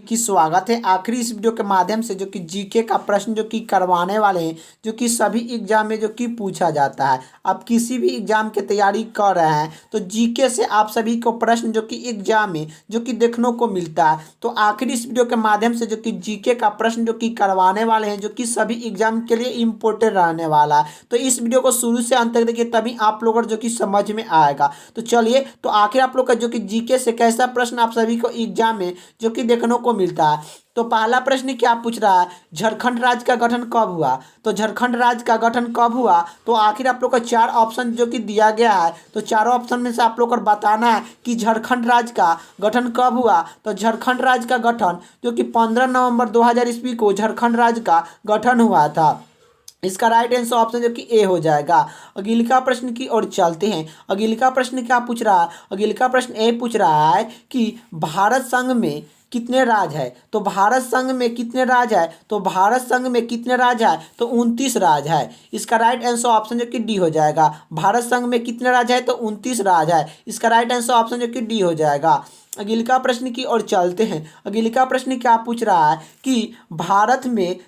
की स्वागत है आखिरी इस वीडियो के माध्यम से, जो कि जीके का प्रश्न जो कि करवाने वाले हैं, जो कि सभी एग्जाम में जो कि पूछा जाता है। आप किसी भी एग्जाम की तैयारी कर रहे हैं तो जीके से आप सभी को प्रश्न जो कि एग्जाम में जो कि देखने को मिलता है। तो आखिरी इस वीडियो के माध्यम से जो कि जीके का प्रश्न जो कि करवाने वाले हैं, जो कि सभी एग्जाम के लिए इम्पोर्टेंट रहने वाला है। तो इस वीडियो को शुरू से अंत तक देखिए, तभी आप लोगों को जो कि समझ में आएगा। तो चलिए, तो आखिर आप लोग का जो कि जीके से कैसा प्रश्न आप सभी को एग्जाम में जो कि देखने को मिलता है। तो पहला प्रश्न क्या पूछ रहा है, झारखंड राज्य का गठन कब हुआ। तो झारखंड राज्य का गठन कब हुआ, तो आखिर आप लोग का चार ऑप्शन जो कि दिया गया है, तो चारों ऑप्शन में से आप लोग को बताना है कि झारखंड राज्य का गठन कब हुआ। तो झारखंड राज्य का गठन जो कि 15 नवंबर 2000 ईस्वी को झारखंड राज्य का गठन हुआ था। इसका राइट आंसर ऑप्शन जो कि ए हो जाएगा। अगला प्रश्न की ओर चलते हैं। अगला प्रश्न क्या पूछ रहा है, अगला प्रश्न ए पूछ रहा है कि भारत संघ में कितने राज्य है। तो भारत संघ में कितने राज्य है, तो भारत संघ में कितने राज्य है, तो 29 राज्य है। इसका राइट आंसर ऑप्शन जो कि डी हो जाएगा। भारत संघ में कितने राज्य है, तो 29 राज्य है। इसका राइट आंसर ऑप्शन जो कि डी हो जाएगा। अगला प्रश्न की ओर चलते हैं। अगला प्रश्न क्या पूछ रहा है कि भारत में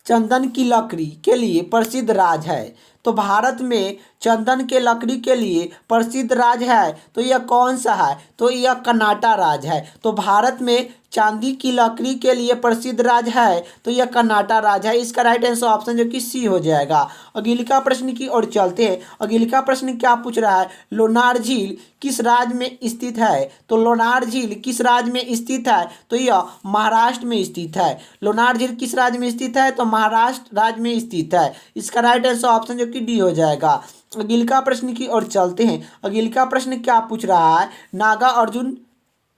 चंदन की लकड़ी के लिए प्रसिद्ध राज्य है। तो भारत में चंदन के लकड़ी के लिए प्रसिद्ध राज्य है, तो यह कौन सा है, तो यह कर्नाटक राज्य है। तो भारत में चांदी की लकड़ी के लिए प्रसिद्ध राज्य है, तो यह कर्नाटक राज्य है। इसका राइट आंसर ऑप्शन जो कि सी हो जाएगा। अगला प्रश्न की ओर चलते हैं। अगला प्रश्न क्या पूछ रहा है, लोनार झील किस राज्य में स्थित है। तो लोनार झील किस राज्य में स्थित है, तो यह महाराष्ट्र में स्थित है। लोनार झील किस राज्य में स्थित है, तो महाराष्ट्र राज्य में स्थित है। इसका राइट आंसर ऑप्शन जो कि डी हो जाएगा। अगला प्रश्न की ओर चलते हैं। अगला प्रश्न क्या पूछ रहा है, नागा अर्जुन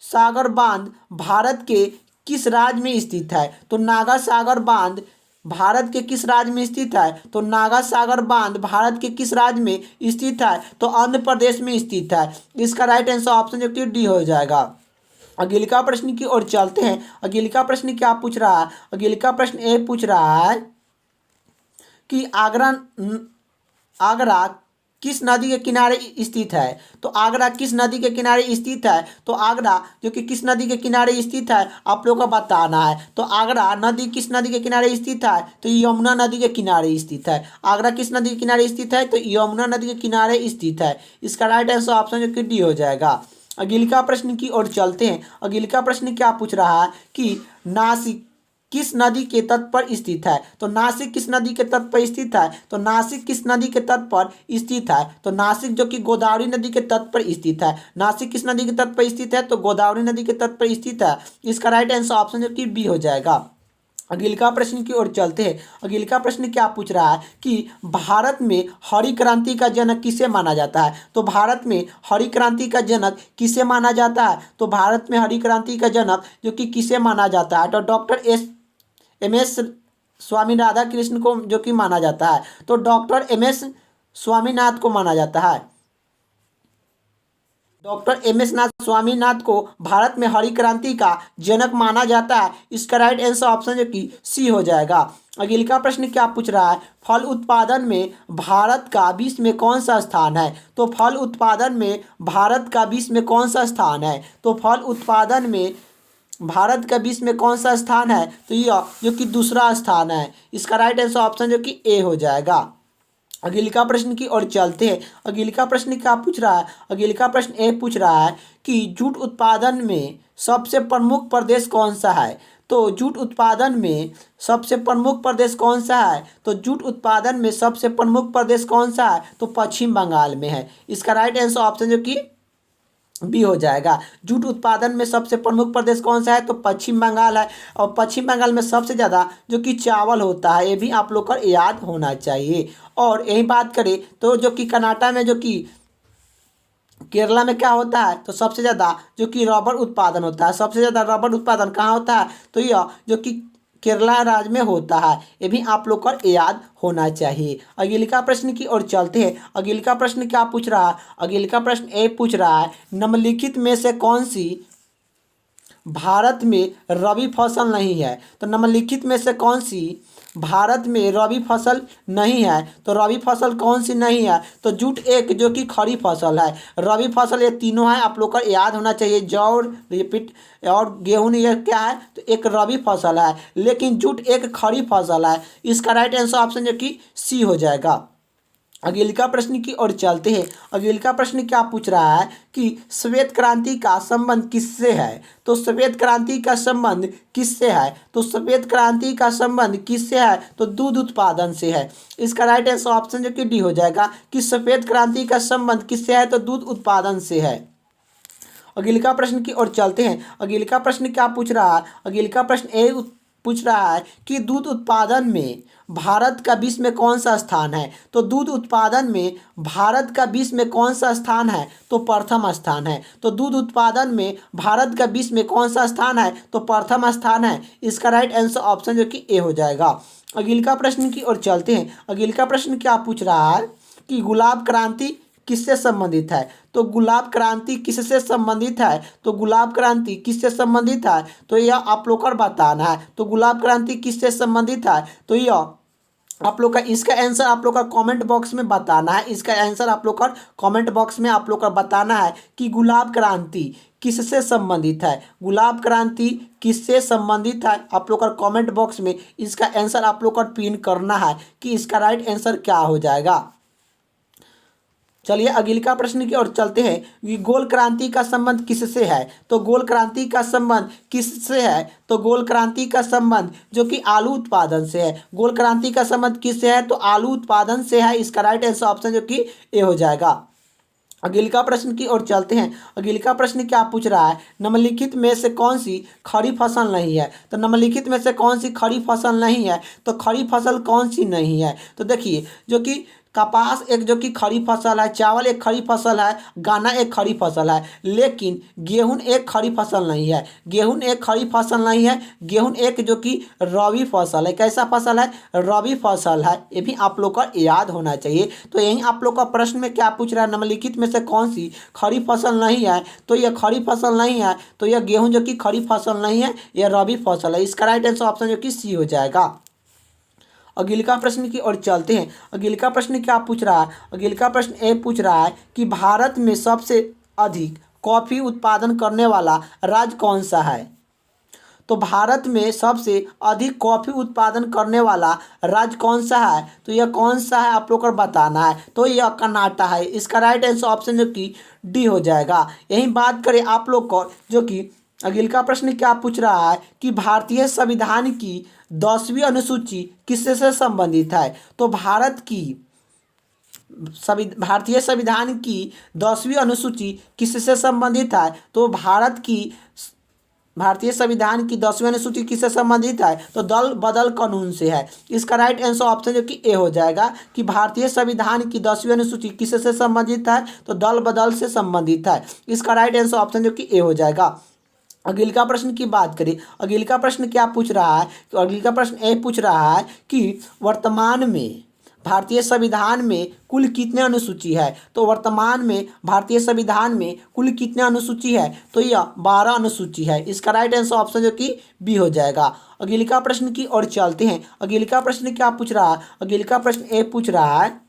सागर बांध भारत के किस राज्य में स्थित है। तो नागा सागर बांध भारत के किस राज्य में स्थित है, तो नागा सागर बांध भारत के किस राज्य में स्थित है, तो आंध्र प्रदेश में स्थित है। इसका राइट आंसर ऑप्शन जो कि डी हो जाएगा। अगला प्रश्न की ओर चलते हैं। अगला प्रश्न क्या पूछ रहा है, अगला प्रश्न ए पूछ रहा है कि आगरा किस नदी के किनारे स्थित है। तो आगरा किस नदी के किनारे स्थित है, तो आगरा जो कि किस नदी के किनारे स्थित है आप लोगों को बताना है। तो आगरा नदी किस नदी के किनारे स्थित है, तो यमुना नदी के किनारे स्थित है। आगरा किस नदी के किनारे स्थित है, तो यमुना नदी के किनारे स्थित है। इसका राइट आंसर ऑप्शन जो कि डी हो जाएगा। अगला प्रश्न की ओर चलते हैं। अगला प्रश्न क्या पूछ रहा है कि नासिक किस नदी के तट पर स्थित है। तो नासिक किस नदी के तट पर स्थित है, तो नासिक किस नदी के तट पर स्थित है, तो नासिक जो कि गोदावरी नदी के तट पर स्थित है। नासिक किस नदी के तट पर स्थित है, तो गोदावरी नदी के तट पर स्थित है। इसका राइट आंसर ऑप्शन जो कि बी हो जाएगा। अगला प्रश्न की ओर चलते हैं। अगला प्रश्न क्या पूछ रहा है कि भारत में हरी क्रांति का जनक किसे माना जाता है। तो भारत में हरी क्रांति का जनक किसे माना जाता है, तो भारत में हरी क्रांति का जनक जो कि किसे माना जाता है, तो डॉक्टर एम एस स्वामी राधा कृष्ण को जो कि माना जाता है। तो डॉक्टर एम एस स्वामीनाथ को माना जाता है। डॉक्टर एम एस स्वामीनाथ को भारत में हरी क्रांति का जनक माना जाता है। इसका राइट आंसर ऑप्शन जो कि सी हो जाएगा। अगला प्रश्न क्या पूछ रहा है, फल उत्पादन में भारत का विश्व में कौन सा स्थान है। तो फल उत्पादन में भारत का विश्व में कौन सा स्थान है, तो फल उत्पादन में भारत का विश्व में कौन सा स्थान है, तो यह जो कि दूसरा स्थान है। इसका राइट आंसर ऑप्शन जो कि ए हो जाएगा। अगला प्रश्न की ओर चलते हैं। अगला प्रश्न क्या पूछ रहा है, अगला प्रश्न ए पूछ रहा है कि जूट उत्पादन में सबसे प्रमुख प्रदेश कौन सा है। तो जूट उत्पादन में सबसे प्रमुख प्रदेश कौन सा है, तो जूट उत्पादन में सबसे प्रमुख प्रदेश कौन सा है, तो पश्चिम बंगाल में है। इसका राइट आंसर ऑप्शन जो कि बी हो जाएगा। जूट उत्पादन में सबसे प्रमुख प्रदेश कौन सा है, तो पश्चिम बंगाल है। और पश्चिम बंगाल में सबसे ज़्यादा जो कि चावल होता है, ये भी आप लोग को याद होना चाहिए। और यही बात करें तो जो कि कर्नाटक में जो कि केरला में क्या होता है, तो सबसे ज़्यादा जो कि रबर उत्पादन होता है। सबसे ज़्यादा रबर उत्पादन कहाँ होता है, तो यह जो कि केरला राज्य में होता है। ये भी आप लोग को याद होना चाहिए। अगला प्रश्न की ओर चलते हैं। अगला प्रश्न क्या पूछ रहा है, अगला प्रश्न ए पूछ रहा है, निम्नलिखित में से कौन सी भारत में रबी फसल नहीं है। तो निम्नलिखित में से कौन सी भारत में रबी फसल नहीं है, तो रबी फसल कौन सी नहीं है? तो जूट एक जो कि खड़ी फसल है। रबी फसल ये तीनों है, आप लोग को याद होना चाहिए। जौ, रिपीट और गेहूं ये क्या है? तो एक रबी फसल है, लेकिन जूट एक खड़ी फसल है। इसका राइट आंसर ऑप्शन जो कि सी हो जाएगा। अगले प्रश्न की ओर चलते हैं। अगले प्रश्न क्या पूछ रहा है कि श्वेत क्रांति का संबंध किससे है? तो श्वेत क्रांति का संबंध किससे है? तो श्वेत क्रांति का संबंध किससे है? तो दूध उत्पादन से है। इसका राइट आंसर ऑप्शन जो कि डी हो जाएगा कि श्वेत क्रांति का संबंध किससे है? तो दूध उत्पादन से है। अगले प्रश्न की ओर चलते हैं। अगले प्रश्न क्या पूछ रहा है? अगले प्रश्न ए पूछ रहा है कि दूध उत्पादन में भारत का विश्व में कौन सा स्थान है? तो दूध उत्पादन में भारत का विश्व में कौन सा स्थान है? तो प्रथम स्थान है। तो दूध उत्पादन में भारत का विश्व में कौन सा स्थान है? तो प्रथम स्थान है। इसका राइट आंसर ऑप्शन जो कि ए हो जाएगा। अगले प्रश्न की ओर चलते हैं। अगले प्रश्न क्या पूछ रहा है कि गुलाब क्रांति किससे संबंधित है? तो गुलाब क्रांति किससे संबंधित है? तो गुलाब क्रांति किससे संबंधित है? तो यह आप लोग को बताना है। तो गुलाब क्रांति किससे संबंधित है? तो यह आप लोग का इसका आंसर आप लोग का कमेंट बॉक्स में बताना है। इसका आंसर आप लोग का कमेंट बॉक्स में आप लोग का बताना है कि गुलाब क्रांति किससे संबंधित है। गुलाब क्रांति किससे संबंधित है? आप लोग का कमेंट बॉक्स में इसका आंसर आप लोग का पिन करना है कि इसका राइट आंसर क्या हो जाएगा। चलिए अगले प्रश्न की ओर चलते हैं कि गोल क्रांति का संबंध किससे है? तो गोल क्रांति का संबंध किससे है? तो गोल क्रांति का संबंध जो कि आलू उत्पादन से है। गोल क्रांति का संबंध किससे है? तो आलू उत्पादन से है। इसका राइट आंसर ऑप्शन जो कि ए हो जाएगा। अगले प्रश्न की ओर चलते हैं। अगले प्रश्न क्या पूछ रहा है? निम्नलिखित में से कौन सी खड़ी फसल नहीं है? तो निम्नलिखित में से कौन सी खड़ी फसल नहीं है? तो खड़ी फसल कौन सी नहीं है? तो देखिए जो कि कपास एक जो कि खड़ी फसल है, चावल एक खड़ी फसल है, गन्ना एक खड़ी फसल है, लेकिन गेहूं एक खड़ी फसल नहीं है। गेहूं एक खड़ी फसल नहीं है। गेहूं एक जो कि रबी फसल है। कैसा फसल है? रबी फसल है। ये भी आप लोग को याद होना चाहिए। तो यही आप लोग का प्रश्न में क्या पूछ रहा है? निम्नलिखित में से कौन सी खड़ी फसल नहीं है? तो यह खड़ी फसल नहीं है। तो यह गेहूं जो कि खड़ी फसल नहीं है, यह रबी फसल है। इसका राइट आंसर ऑप्शन जो कि सी हो जाएगा। अगले प्रश्न की ओर चलते हैं। अगले प्रश्न क्या पूछ रहा है? अगले प्रश्न ए पूछ रहा है कि भारत में सबसे अधिक कॉफी उत्पादन करने वाला राज्य कौन सा है? तो भारत में सबसे अधिक कॉफी उत्पादन करने वाला राज्य कौन सा है? तो यह कौन सा है आप लोग को बताना है। तो यह कर्नाटक है। इसका राइट आंसर ऑप्शन जो कि डी हो जाएगा। यही बात करें आप लोग को जो कि अगला प्रश्न क्या पूछ रहा है कि भारतीय संविधान की 10वीं अनुसूची किससे संबंधित है? तो भारतीय संविधान की 10वीं अनुसूची किससे संबंधित है? तो भारतीय संविधान की 10वीं अनुसूची किससे संबंधित है? तो दल बदल कानून से है। इसका राइट आंसर ऑप्शन जो कि ए हो जाएगा कि भारतीय संविधान की 10वीं अनुसूची किससे संबंधित है? तो दल बदल से संबंधित है। इसका राइट आंसर ऑप्शन जो कि ए हो जाएगा। अगले प्रश्न की बात करें। अगले प्रश्न क्या पूछ रहा है? तो अगले प्रश्न ए पूछ रहा है कि वर्तमान में भारतीय संविधान में कुल कितने अनुसूची है? तो वर्तमान में भारतीय संविधान में कुल कितने अनुसूची है? तो यह 12 अनुसूची है। इसका राइट आंसर ऑप्शन जो कि बी हो जाएगा। अगले प्रश्न की ओर चलते हैं। अगले प्रश्न क्या पूछ रहा है? अगले प्रश्न ए पूछ रहा है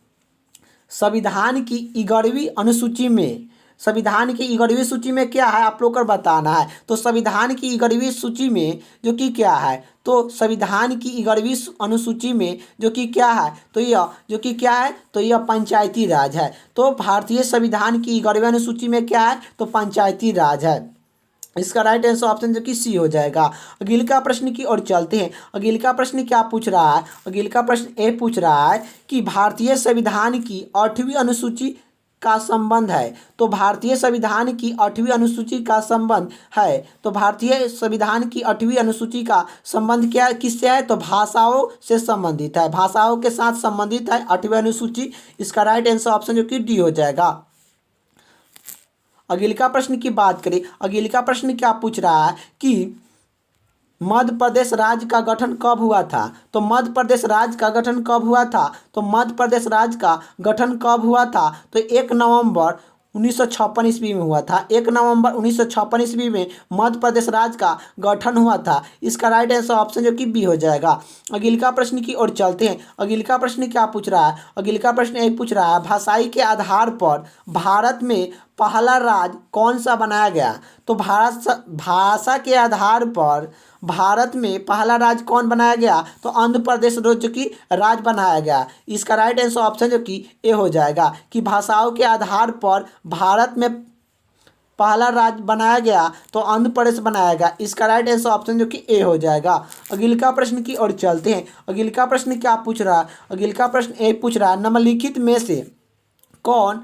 संविधान की 11वीं अनुसूची में, संविधान की 11वीं सूची में क्या है आप लोग को बताना है। तो संविधान की 11वीं सूची में जो कि क्या है? तो संविधान की 11वीं अनुसूची में जो कि क्या है? तो यह जो कि क्या है? तो यह पंचायती राज है। तो भारतीय संविधान की 11वीं अनुसूची में क्या है? तो पंचायती राज है। इसका राइट आंसर ऑप्शन जो कि सी हो जाएगा। अगले प्रश्न की ओर चलते हैं। अगले प्रश्न क्या पूछ रहा है? अगले प्रश्न ए पूछ रहा है कि भारतीय संविधान की 8वीं अनुसूची का संबंध है। तो भारतीय संविधान की 8वीं अनुसूची का संबंध है। तो भारतीय संविधान की 8वीं अनुसूची का संबंध क्या किससे है? तो भाषाओं से संबंधित है। भाषाओं के साथ संबंधित है 8वीं अनुसूची। इसका राइट आंसर ऑप्शन जो कि डी हो जाएगा। अगले प्रश्न की बात करें। अगले प्रश्न क्या पूछ रहा है कि मध्य प्रदेश राज्य का गठन कब हुआ था? तो मध्य प्रदेश राज्य का गठन कब हुआ था? तो मध्य प्रदेश राज्य का गठन कब हुआ था? तो 1 नवंबर 1956 ईस्वी में हुआ था। 1 नवंबर 1956 ईस्वी में मध्य प्रदेश राज्य का गठन हुआ था। इसका राइट आंसर ऑप्शन जो कि बी हो जाएगा। अगला प्रश्न की ओर चलते हैं। अगला प्रश्न क्या पूछ रहा है? अगला प्रश्न एक पूछ रहा है, भाषाई के आधार पर भारत में पहला राज्य कौन सा बनाया गया? तो भाषा के आधार पर भारत में पहला राज्य कौन बनाया गया? तो आंध्र प्रदेश जो कि राज्य बनाया गया। इसका राइट आंसर ऑप्शन जो कि ए हो जाएगा कि भाषाओं के आधार पर भारत में पहला राज्य बनाया गया तो आंध्र प्रदेश बनाया गया। इसका राइट आंसर ऑप्शन जो कि ए हो जाएगा। अगला प्रश्न की ओर चलते हैं। अगला प्रश्न क्या पूछ रहा है? अगला प्रश्न ए पूछ रहा है, निम्नलिखित में से कौन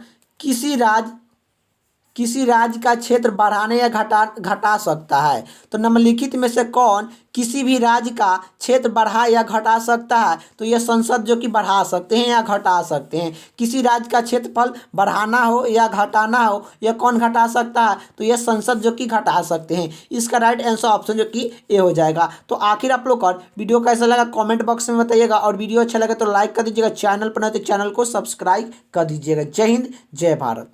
किसी राज्य का क्षेत्र बढ़ाने या घटा सकता है? तो निम्नलिखित में से कौन किसी भी राज्य का क्षेत्र बढ़ा या घटा सकता है? तो यह संसद जो कि बढ़ा सकते हैं या घटा सकते हैं। किसी राज्य का क्षेत्रफल बढ़ाना हो या घटाना हो, यह कौन घटा सकता है? तो यह संसद जो कि घटा सकते हैं। इसका राइट आंसर ऑप्शन जो कि ए हो जाएगा। तो आखिर आप लोग का वीडियो कैसा लगा कमेंट बॉक्स में बताइएगा, और वीडियो अच्छा लगे तो लाइक कर दीजिएगा, चैनल पर नहीं तो चैनल को सब्सक्राइब कर दीजिएगा। जय हिंद, जय भारत।